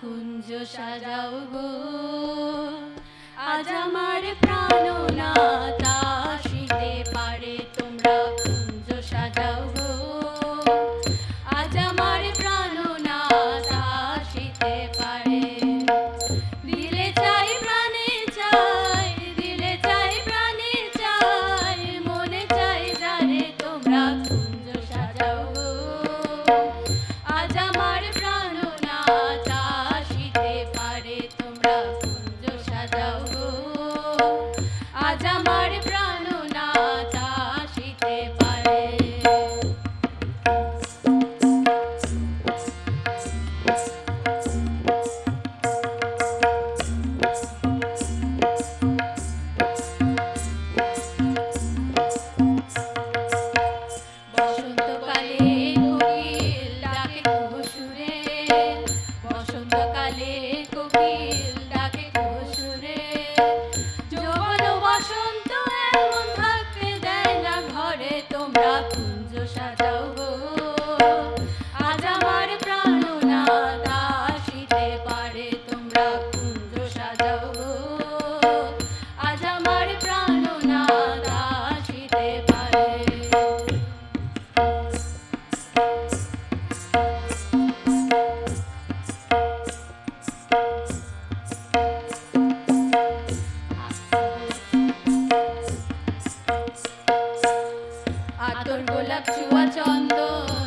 কুঞ্জ সাজাও গো, আজ আমার প্রাণনাথ আসিতে পারে। তোমরা কুঞ্জ সাজাও গো, আজ আমার প্রাণনাথ আসিতে পারে। দিলে চাই প্রাণে চাই, দিলে চাই প্রাণে চাই, মনে চাই যারে তোমরা কুঞ্জ সাজাও গো, আজ আমার প্রাণনাথ আসিতে পারে। তোমরা কুঞ্জ সাজাও গো, আজ আমার প্রাণনাথ আসিতে পারে। বসন্তকালে কোকিল ডাকে কুহু সুরে, বসন্তকালে কোকিল ডাকে কুহু সুরে। যৌবন বসন্ত এমন থাকতে দেয় না ঘরে। তোমরা কুঞ্জ সাজাও গো, আজ আমার প্রাণনাথ আসিতে পারে। তোমরা কুঞ্জ সাজাও গো, আজ আমার প্রাণনাথ আসিতে পারে। আতর গোলাপ চুয়া চন্দন